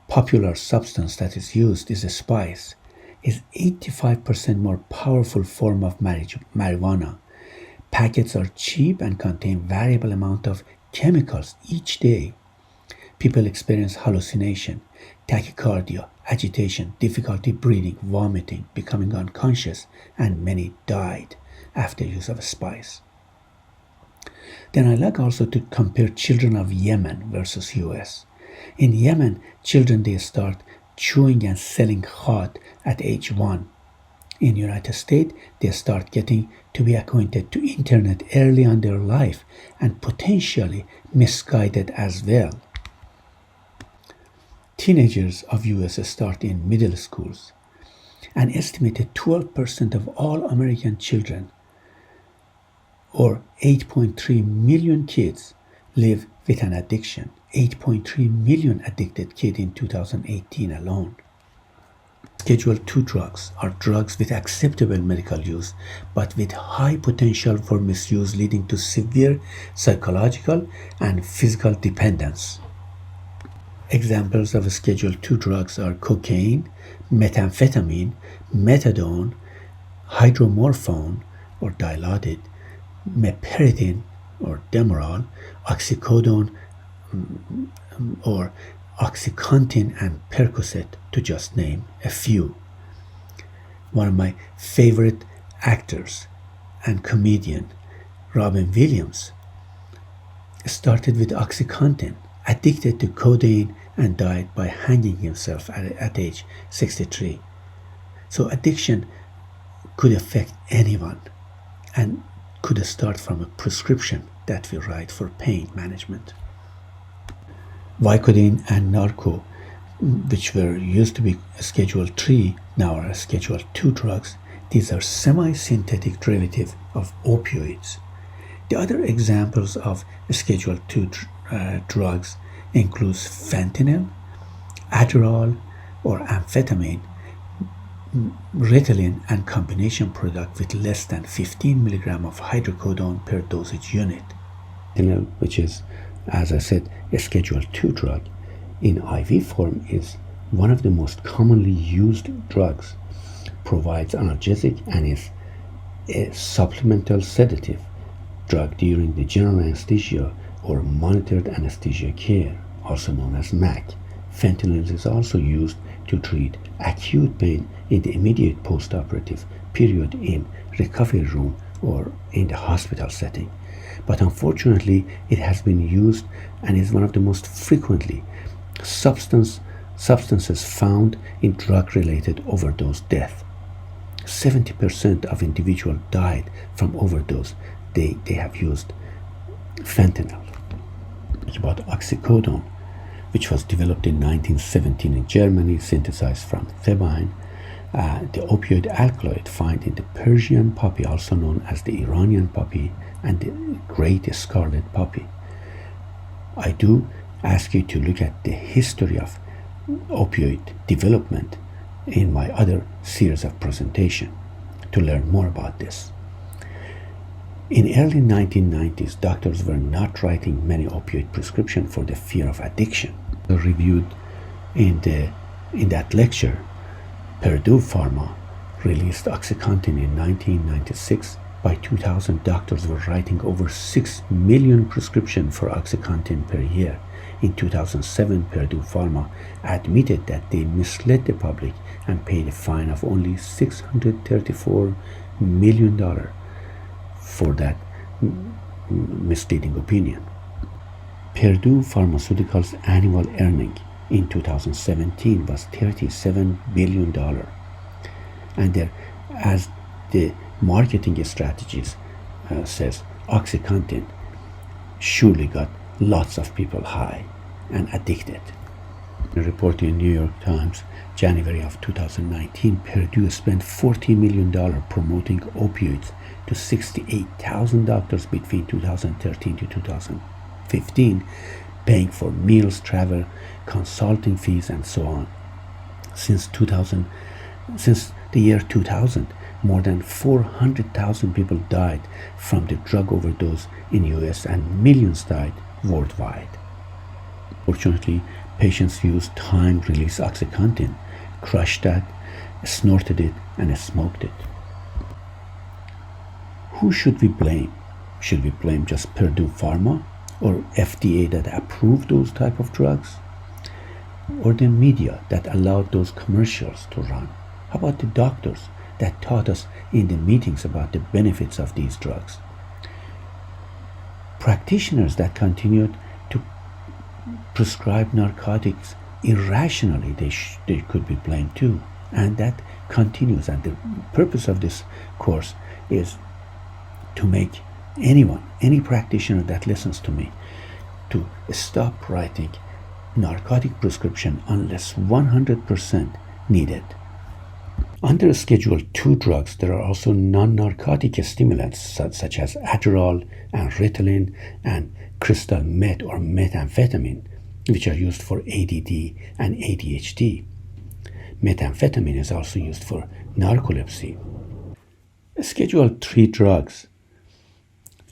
popular substance that is used is a spice. Is 85% more powerful form of marijuana. Packets are cheap and contain variable amount of chemicals each day. People experience hallucination, tachycardia, agitation, difficulty breathing, vomiting, becoming unconscious, and many died after use of a spice. Then I like also to compare children of Yemen versus US. In Yemen, children, they start chewing and selling khat at age 1. In United States, they start getting to be acquainted to internet early in their life and potentially misguided as well. Teenagers of US start in middle schools. An estimated 12% of all American children or 8.3 million kids live with an addiction. 8.3 million addicted kids in 2018 alone. Schedule II drugs are drugs with acceptable medical use but with high potential for misuse, leading to severe psychological and physical dependence. Examples of Schedule II drugs are cocaine, methamphetamine, methadone, hydromorphone or Dilaudid, meperidine or Demerol, oxycodone or OxyContin, and Percocet, to just name a few. One of my favorite actors and comedian, Robin Williams, started with OxyContin, addicted to codeine, and died by hanging himself at age 63. So addiction could affect anyone and could start from a prescription that we write for pain management. Vicodin and Narco, which were used to be Schedule III, now are Schedule II drugs. These are semi-synthetic derivative of opioids. The other examples of Schedule II drugs includes fentanyl, Adderall or amphetamine, Ritalin, and combination product with less than 15 milligram of hydrocodone per dosage unit. Fentanyl, which is, as I said, a Schedule II drug, in IV form is one of the most commonly used drugs, provides analgesic, and is a supplemental sedative drug during the general anesthesia or monitored anesthesia care, also known as MAC. Fentanyl is also used to treat acute pain in the immediate postoperative period in recovery room or in the hospital setting. But unfortunately, it has been used and is one of the most frequently substances found in drug-related overdose death. 70% of individuals died from overdose. They have used fentanyl. It's about oxycodone, which was developed in 1917 in Germany, synthesized from thebaine, the opioid alkaloid found in the Persian poppy, also known as the Iranian poppy, and the great scarlet poppy. I do ask you to look at the history of opioid development in my other series of presentation to learn more about this. In early 1990s, doctors were not writing many opioid prescriptions for the fear of addiction. Reviewed in that lecture, Purdue Pharma released OxyContin in 1996. By 2000, doctors were writing over 6 million prescriptions for OxyContin per year. In 2007, Purdue Pharma admitted that they misled the public and paid a fine of only $634 million for that misleading opinion. Purdue Pharmaceuticals' annual earning in 2017 was $37 billion. And as the marketing strategies says, OxyContin surely got lots of people high and addicted. A report in New York Times, January of 2019, Purdue spent $40 million promoting opioids to 68,000 doctors between 2013 to 2015, paying for meals, travel, consulting fees, and so on. Since the year 2000, more than 400,000 people died from the drug overdose in US and millions died worldwide. Fortunately, patients used time-release OxyContin, crushed that, snorted it, and smoked it. Who should we blame? Should we blame just Purdue Pharma or FDA that approved those type of drugs? Or the media that allowed those commercials to run? How about the doctors that taught us in the meetings about the benefits of these drugs? Practitioners that continued to prescribe narcotics irrationally, they could be blamed too. And that continues. And the purpose of this course is to make anyone, any practitioner that listens to me, to stop writing narcotic prescription unless 100% needed. Under Schedule II drugs, there are also non-narcotic stimulants such as Adderall and Ritalin and crystal meth or methamphetamine, which are used for ADD and ADHD. Methamphetamine is also used for narcolepsy. Schedule III drugs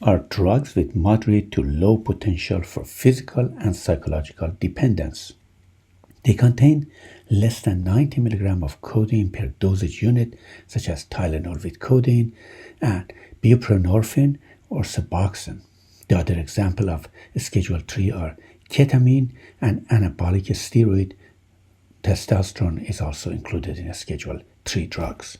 are drugs with moderate to low potential for physical and psychological dependence. They contain less than 90 milligrams of codeine per dosage unit, such as Tylenol with codeine and buprenorphine or Suboxone. The other example of Schedule III are ketamine and anabolic steroid. Testosterone is also included in Schedule III drugs.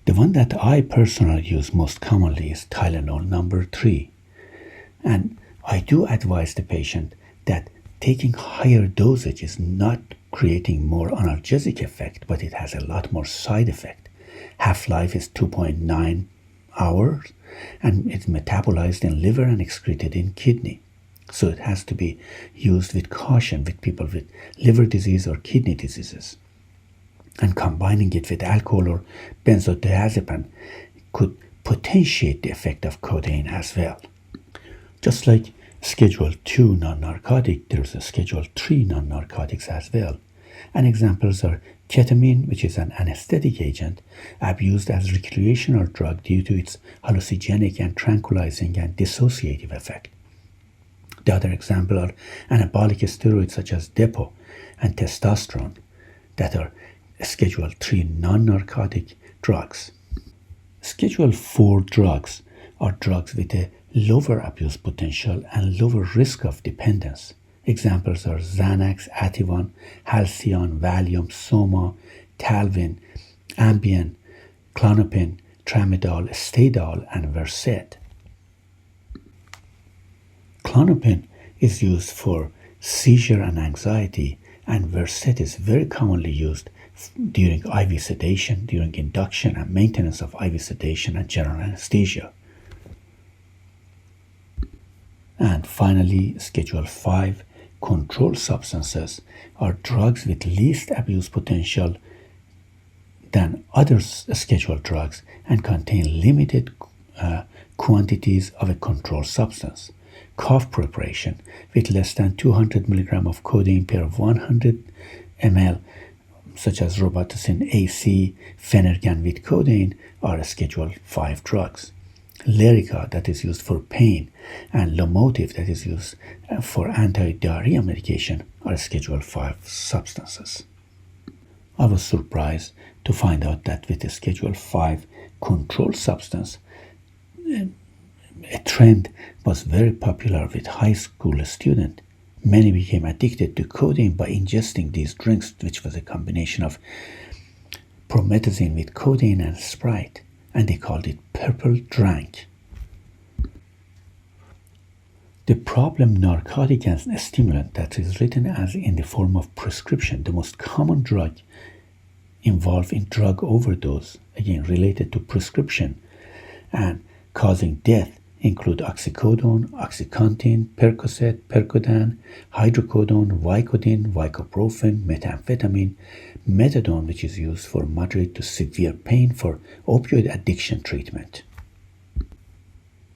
The one that I personally use most commonly is Tylenol number 3. And I do advise the patient that taking higher dosage is not creating more analgesic effect, but it has a lot more side effect. Half-life is 2.9 hours, and it's metabolized in liver and excreted in kidney. So it has to be used with caution with people with liver disease or kidney diseases. And combining it with alcohol or benzodiazepine could potentiate the effect of codeine as well. Just like Schedule II non-narcotic, there's a Schedule III non-narcotics as well. And examples are ketamine, which is an anesthetic agent, abused as recreational drug due to its hallucinogenic and tranquilizing and dissociative effect. The other example are anabolic steroids such as Depo and testosterone that are Schedule III non-narcotic drugs. Schedule IV drugs are drugs with a lower abuse potential and lower risk of dependence. Examples are Xanax, Ativan, Halcyon, Valium, Soma, Talvin, Ambien, Klonopin, Tramadol, Stadol, and Versed. Klonopin is used for seizure and anxiety, and Versed is very commonly used during IV sedation, during induction and maintenance of IV sedation and general anesthesia. And finally, Schedule V controlled substances are drugs with least abuse potential than other scheduled drugs and contain limited quantities of a controlled substance. Cough preparation with less than 200 milligrams of codeine per 100 ml, such as Robitussin AC, Phenergan with codeine, are Schedule V drugs. Lyrica, that is used for pain, and Lomotil, that is used for anti-diarrhea medication, are Schedule V substances. I was surprised to find out that with a Schedule V controlled substance, a trend was very popular with high school students. Many became addicted to codeine by ingesting these drinks, which was a combination of promethazine with codeine and Sprite, and they called it purple drank. The problem narcotic and stimulant that is written as in the form of prescription, the most common drug involved in drug overdose, again related to prescription and causing death, include oxycodone, oxycontin, Percocet, Percodan, hydrocodone, Vicodin, Vicoprofen, methamphetamine, methadone, which is used for moderate to severe pain for opioid addiction treatment.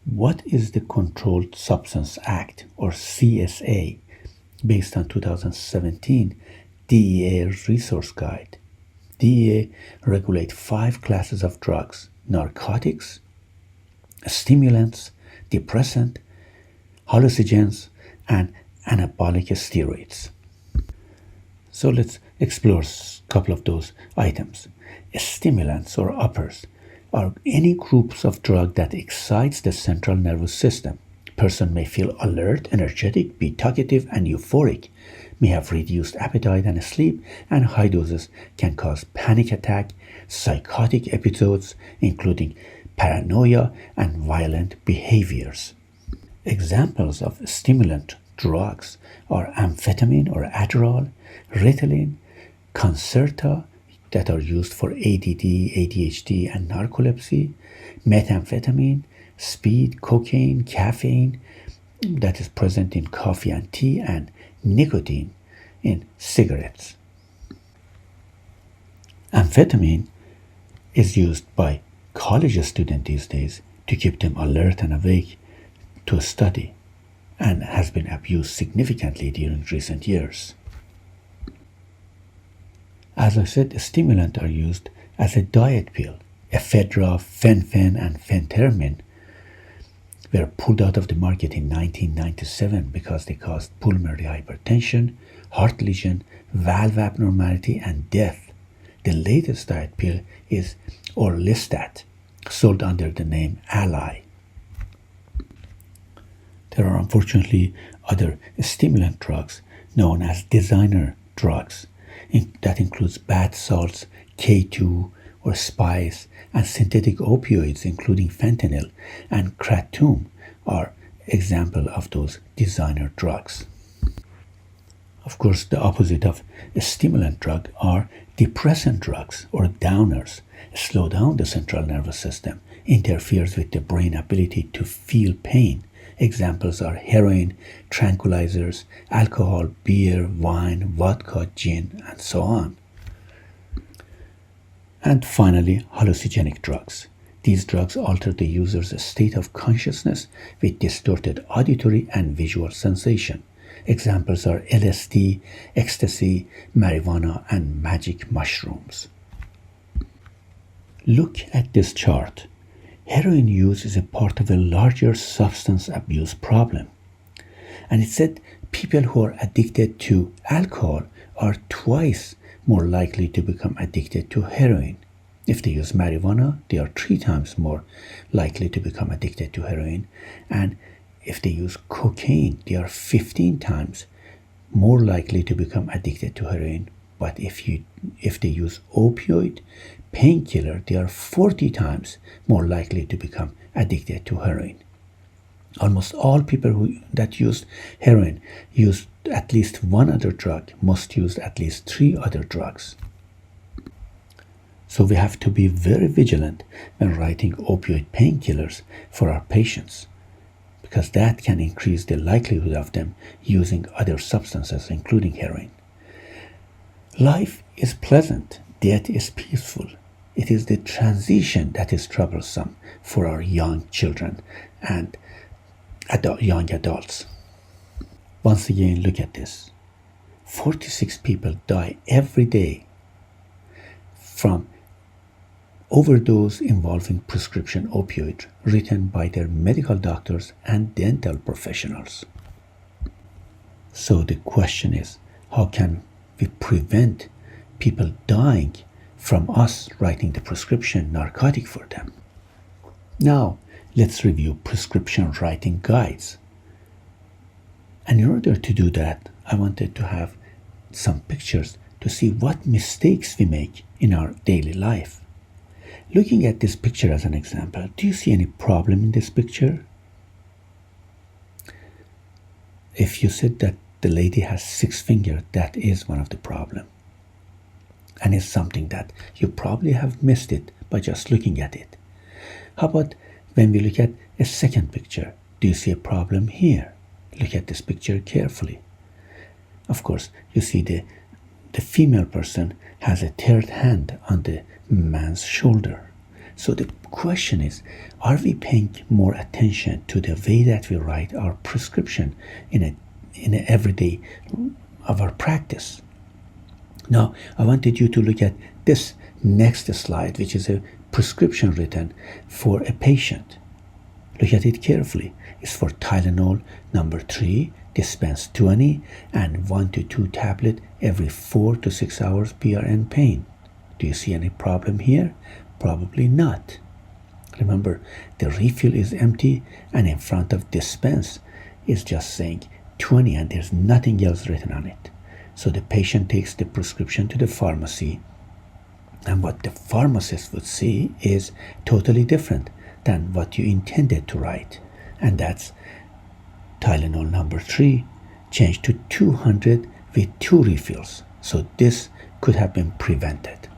What is the Controlled Substance Act, or CSA, based on 2017 DEA Resource Guide? DEA regulates 5 classes of drugs: narcotics, stimulants, depressant, hallucinogens, and anabolic steroids. So let's explore a couple of those items. Stimulants or uppers are any groups of drug that excites the central nervous system. Person may feel alert, energetic, be talkative, and euphoric, may have reduced appetite and sleep, and high doses can cause panic attack, psychotic episodes, including paranoia and violent behaviors. Examples of stimulant drugs are amphetamine or Adderall, Ritalin, Concerta, that are used for ADD, ADHD, and narcolepsy, methamphetamine, speed, cocaine, caffeine, that is present in coffee and tea, and nicotine in cigarettes. Amphetamine is used by college students these days to keep them alert and awake to study, and has been abused significantly during recent years. As I said, stimulants are used as a diet pill. Ephedra, fen-phen, and phentermine were pulled out of the market in 1997 because they caused pulmonary hypertension, heart lesion, valve abnormality, and death. The latest diet pill is Orlistat, sold under the name Ally. There are unfortunately other stimulant drugs known as designer drugs. That includes bath salts, K2 or spice, and synthetic opioids including fentanyl and kratom are examples of those designer drugs. Of course, the opposite of a stimulant drug are depressant drugs or downers. Slow down the central nervous system, interferes with the brain ability to feel pain. Examples are heroin, tranquilizers, alcohol, beer, wine, vodka, gin, and so on. And finally, hallucinogenic drugs. These drugs alter the user's state of consciousness with distorted auditory and visual sensation. Examples are LSD, ecstasy, marijuana, and magic mushrooms. Look at this chart. Heroin use is a part of a larger substance abuse problem. And it said people who are addicted to alcohol are twice more likely to become addicted to heroin. If they use marijuana, they are 3 times more likely to become addicted to heroin. And if they use cocaine, they are 15 times more likely to become addicted to heroin. But if they use opioid, painkiller, they are 40 times more likely to become addicted to heroin. Almost all people that used heroin used at least one other drug, most used at least 3 other drugs. So we have to be very vigilant when writing opioid painkillers for our patients, because that can increase the likelihood of them using other substances, including heroin. Life is pleasant, death is peaceful. It is the transition that is troublesome for our young children and young adults. Once again, look at this. 46 people die every day from overdose involving prescription opioid written by their medical doctors and dental professionals. So the question is, how can we prevent people dying from us writing the prescription narcotic for them? Now, let's review prescription writing guides. And in order to do that, I wanted to have some pictures to see what mistakes we make in our daily life. Looking at this picture as an example, do you see any problem in this picture? If you said that the lady has 6 fingers, that is one of the problems. And it's something that you probably have missed it by just looking at it. How about when we look at a second picture? Do you see a problem here? Look at this picture carefully. Of course, you see the female person has a third hand on the man's shoulder. So the question is, are we paying more attention to the way that we write our prescription in a everyday of our practice? Now, I wanted you to look at this next slide, which is a prescription written for a patient. Look at it carefully. It's for Tylenol number 3, dispense 20 and 1 to 2 tablets every 4 to 6 hours PRN pain. Do you see any problem here? Probably not. Remember, the refill is empty and in front of dispense is just saying 20 and there's nothing else written on it. So the patient takes the prescription to the pharmacy, and what the pharmacist would see is totally different than what you intended to write. And that's Tylenol number 3 changed to 200 with 2 refills. So this could have been prevented.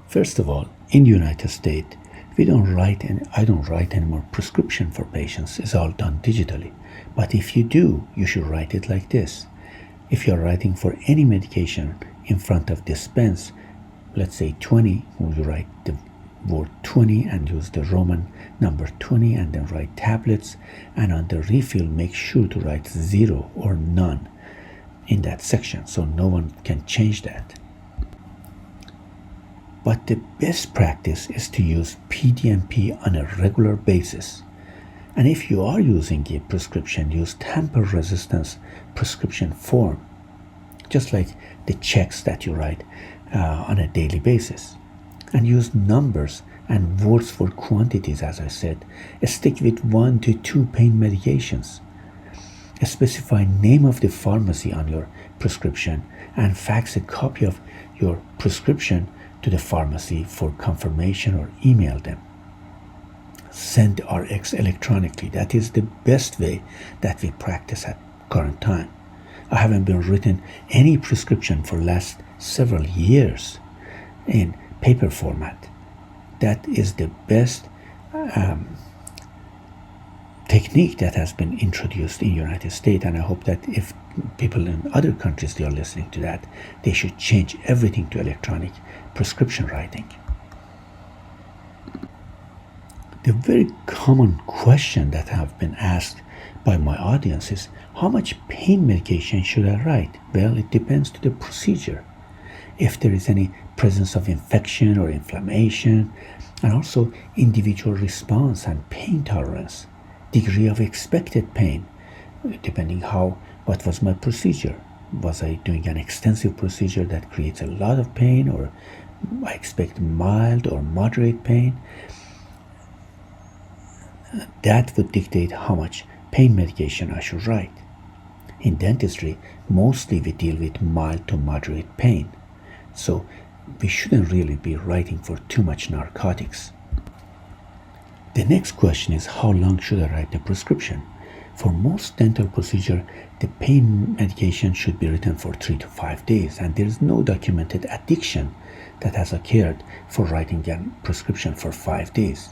First of all, in the United States, I don't write any more prescription for patients. It's all done digitally. But if you do, you should write it like this. If you're writing for any medication in front of dispense, let's say 20, you write the word 20 and use the Roman number 20 and then write tablets, and on the refill make sure to write 0 or none in that section so no one can change that. But the best practice is to use PDMP on a regular basis. And if you are using a prescription, use tamper-resistant prescription form, just like the checks that you write on a daily basis. And use numbers and words for quantities, as I said. Stick with 1 to 2 pain medications. Specify name of the pharmacy on your prescription and fax a copy of your prescription to the pharmacy for confirmation or email them. Send RX electronically. That is the best way that we practice at current time. I haven't been written any prescription for last several years in paper format. That is the best technique that has been introduced in the United States, and I hope that if people in other countries they are listening to that, they should change everything to electronic prescription writing. The very common question that have been asked by my audience is, how much pain medication should I write? Well, it depends to the procedure. If there is any presence of infection or inflammation, and also individual response and pain tolerance, degree of expected pain, depending what was my procedure. Was I doing an extensive procedure that creates a lot of pain, or I expect mild or moderate pain? That would dictate how much pain medication I should write. In dentistry, mostly we deal with mild to moderate pain, so we shouldn't really be writing for too much narcotics. The next question is, how long should I write the prescription? For most dental procedure, the pain medication should be written for 3 to 5 days, and there is no documented addiction that has occurred for writing a prescription for 5 days.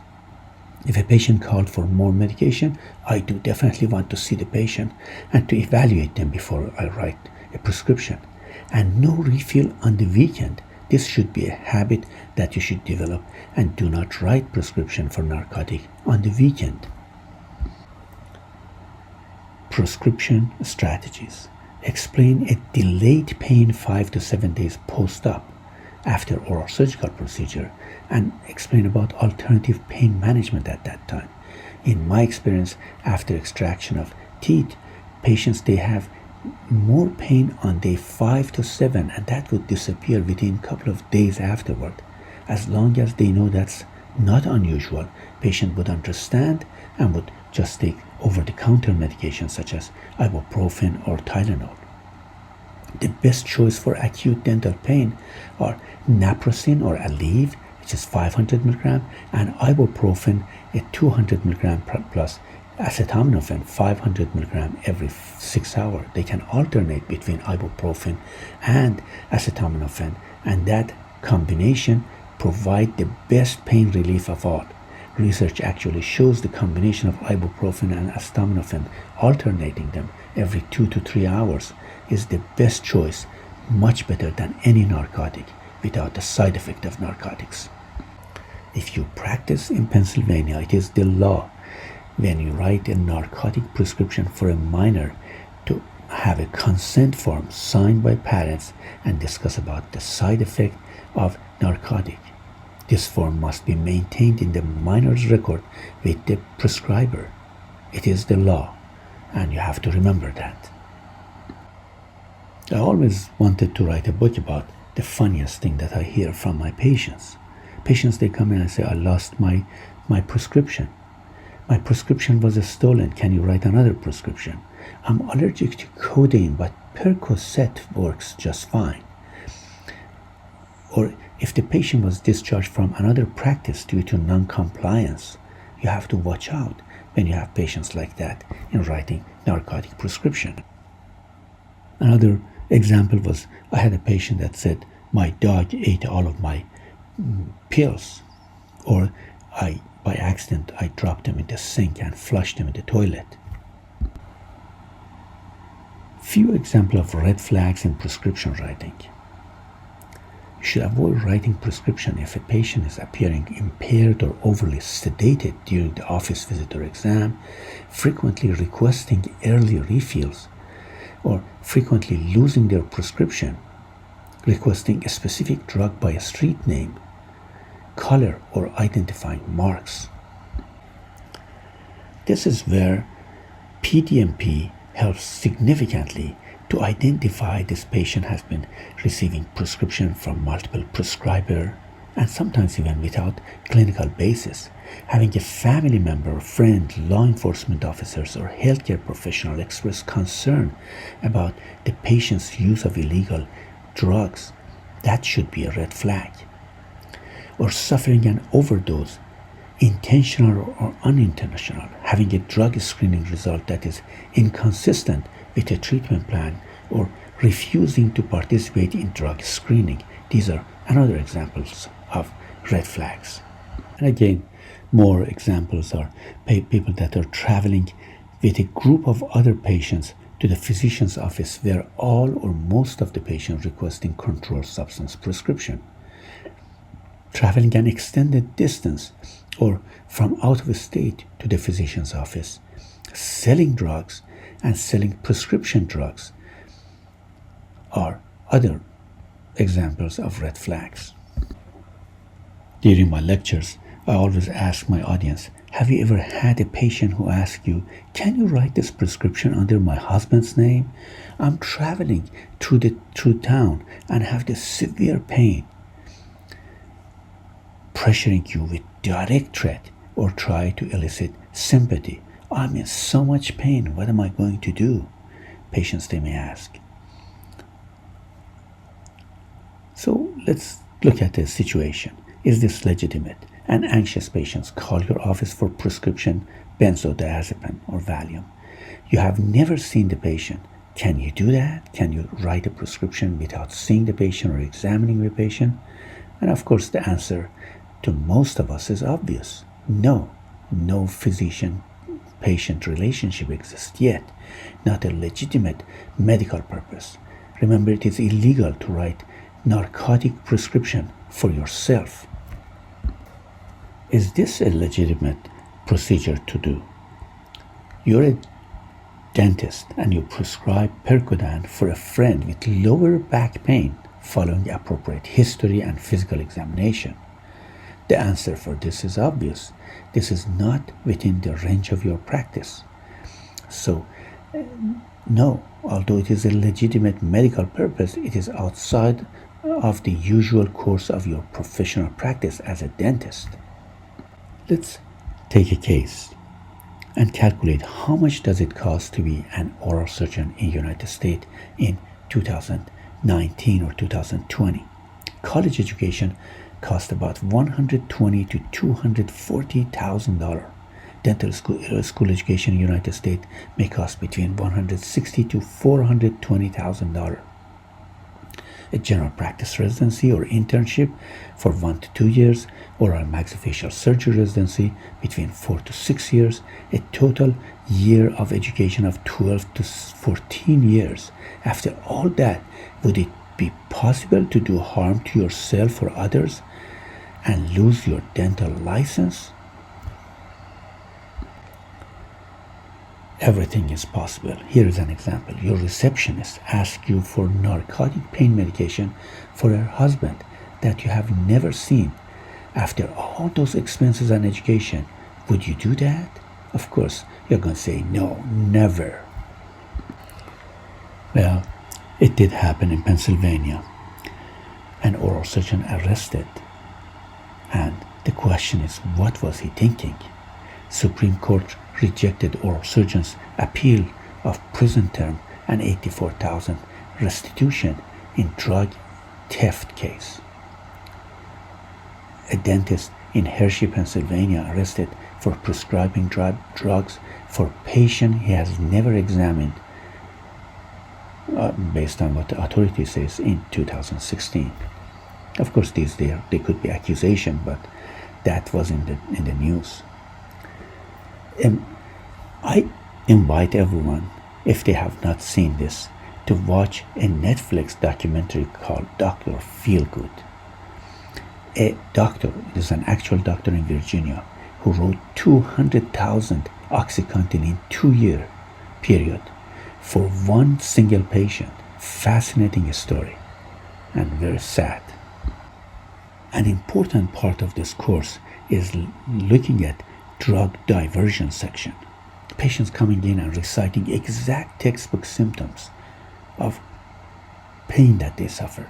If a patient called for more medication, I do definitely want to see the patient and to evaluate them before I write a prescription. And no refill on the weekend. This should be a habit that you should develop, and do not write prescription for narcotic on the weekend. Prescription strategies. Explain a delayed pain 5 to 7 days post-op after oral surgical procedure, and explain about alternative pain management at that time. In my experience, after extraction of teeth, patients they have more pain on day 5 to 7, and that would disappear within a couple of days afterward. As long as they know that's not unusual, patient would understand and would just take over-the-counter medications such as ibuprofen or Tylenol. The best choice for acute dental pain are naproxen or Aleve, which is 500 mg, and ibuprofen at 200 mg plus acetaminophen 500 mg every 6 hours. They can alternate between ibuprofen and acetaminophen, and that combination provide the best pain relief of all. Research actually shows the combination of ibuprofen and acetaminophen, alternating them every 2 to 3 hours, is the best choice, much better than any narcotic without the side effect of narcotics. If you practice in Pennsylvania, it is the law when you write a narcotic prescription for a minor to have a consent form signed by parents and discuss about the side effect of narcotic. This form must be maintained in the minor's record with the prescriber. It is the law, and you have to remember that. I always wanted to write a book about the funniest thing that I hear from my patients. Patients, they come in and say, I lost my prescription. My prescription was stolen. Can you write another prescription? I'm allergic to codeine, but Percocet works just fine. Or if the patient was discharged from another practice due to non-compliance, you have to watch out when you have patients like that in writing narcotic prescription. Another example was, I had a patient that said, my dog ate all of my pills, or by accident I dropped them in the sink and flushed them in the toilet. Few examples of red flags in prescription writing. You should avoid writing prescription if a patient is appearing impaired or overly sedated during the office visit or exam, frequently requesting early refills, or frequently losing their prescription, requesting a specific drug by a street name, color, or identifying marks. This is where PDMP helps significantly to identify this patient has been receiving prescription from multiple prescriber, and sometimes even without clinical basis. Having a family member, friend, law enforcement officers, or healthcare professional express concern about the patient's use of illegal drugs, that should be a red flag. Or suffering an overdose, intentional or unintentional, having a drug screening result that is inconsistent with a treatment plan, or refusing to participate in drug screening. These are another examples of red flags. And again, more examples are people that are traveling with a group of other patients to the physician's office where all or most of the patients requesting controlled substance prescription. Traveling an extended distance or from out of state to the physician's office, selling drugs and selling prescription drugs are other examples of red flags. During my lectures, I always ask my audience, have you ever had a patient who asks you, can you write this prescription under my husband's name? I'm traveling through town and have this severe pain. Pressuring you with direct threat or try to elicit sympathy. I'm in so much pain, what am I going to do? Patients, they may ask. So let's look at the situation. Is this legitimate? And anxious patients call your office for prescription benzodiazepine or Valium. You have never seen the patient. Can you do that? Can you write a prescription without seeing the patient or examining the patient? And of course, the answer to most of us is obvious. No physician-patient relationship exists yet, not a legitimate medical purpose. Remember, it is illegal to write narcotic prescription for yourself. Is this a legitimate procedure to do? You're a dentist and you prescribe Percodan for a friend with lower back pain following appropriate history and physical examination. The answer for this is obvious. This is not within the range of your practice. So, no, although it is a legitimate medical purpose, it is outside of the usual course of your professional practice as a dentist. Let's take a case and calculate how much does it cost to be an oral surgeon in the United States in 2019 or 2020. College education costs about $120,000 to $240,000. Dental school education in the United States may cost between $160,000 to $420,000. A general practice residency or internship for 1 to 2 years, or a maxillofacial surgery residency between 4 to 6 years, a total year of education of 12 to 14 years. After all that, would it be possible to do harm to yourself or others and lose your dental license? Everything is possible. Here is an example. Your receptionist asks you for narcotic pain medication for her husband that you have never seen. After all those expenses and education, would you do that? Of course, you're going to say, no, never. Well, it did happen in Pennsylvania. An oral surgeon arrested. And the question is, what was he thinking? Supreme Court rejected oral surgeon's appeal of prison term and $84,000 restitution in drug theft case. A dentist in Hershey, Pennsylvania, arrested for prescribing drugs for patient he has never examined, based on what the authority says, in 2016. Of course, they could be accusation, but that was in the news. I invite everyone, if they have not seen this, to watch a Netflix documentary called Dr. Feelgood. A doctor, it is an actual doctor in Virginia, who wrote 200,000 OxyContin in 2-year period for one single patient. Fascinating story and very sad. An important part of this course is looking at drug diversion section. Patients coming in and reciting exact textbook symptoms of pain that they suffer,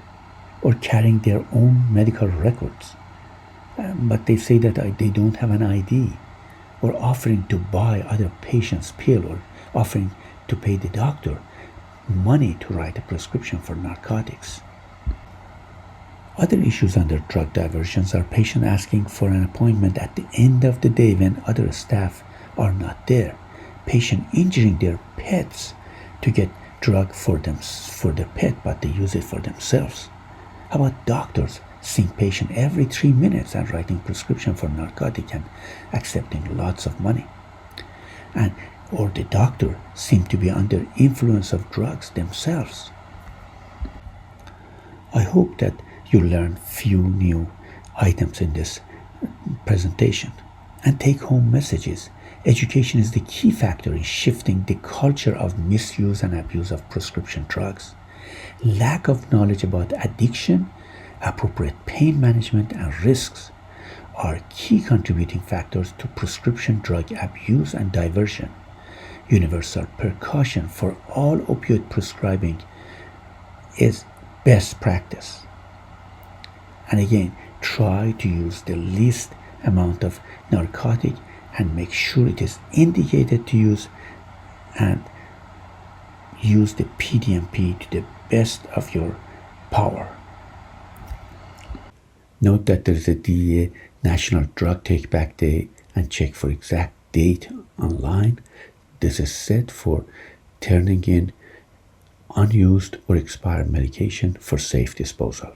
or carrying their own medical records. But they say that they don't have an ID, or offering to buy other patients' pill, or offering to pay the doctor money to write a prescription for narcotics. Other issues under drug diversions are patients asking for an appointment at the end of the day when other staff are not there. Patient injuring their pets to get drug for their pet, but they use it for themselves. How about doctors seeing patient every 3 minutes and writing prescription for narcotic and accepting lots of money? Or the doctor seem to be under influence of drugs themselves. I hope that you learn few new items in this presentation and take home messages. Education is the key factor in shifting the culture of misuse and abuse of prescription drugs. Lack of knowledge about addiction, appropriate pain management, and risks are key contributing factors to prescription drug abuse and diversion. Universal precaution for all opioid prescribing is best practice. And again, try to use the least amount of narcotic and make sure it is indicated to use, and use the PDMP to the best of your power. Note that there is a DEA National Drug Take Back Day, and check for exact date online. This is set for turning in unused or expired medication for safe disposal.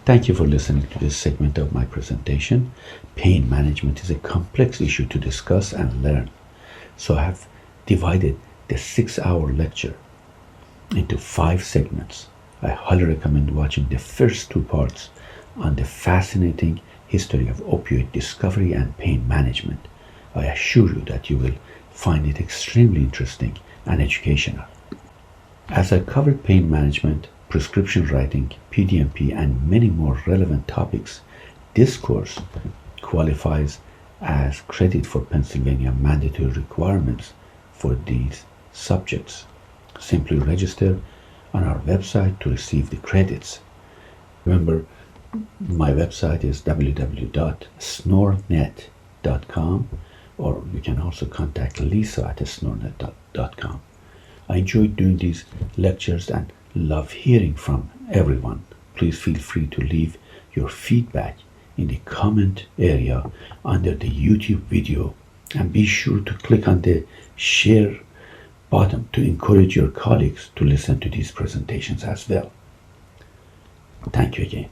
Thank you for listening to this segment of my presentation. Pain management is a complex issue to discuss and learn, so I have divided the 6-hour lecture into 5 segments. I highly recommend watching the first 2 parts on the fascinating history of opioid discovery and pain management. I assure you that you will find it extremely interesting and educational. As I covered pain management, prescription writing, PDMP, and many more relevant topics, this course qualifies as credit for Pennsylvania mandatory requirements for these subjects. Simply register on our website to receive the credits. Remember, my website is www.snornet.com, or you can also contact Lisa at snornet.com. I enjoyed doing these lectures and love hearing from everyone. Please feel free to leave your feedback in the comment area under the YouTube video, and be sure to click on the share button to encourage your colleagues to listen to these presentations as well. Thank you again.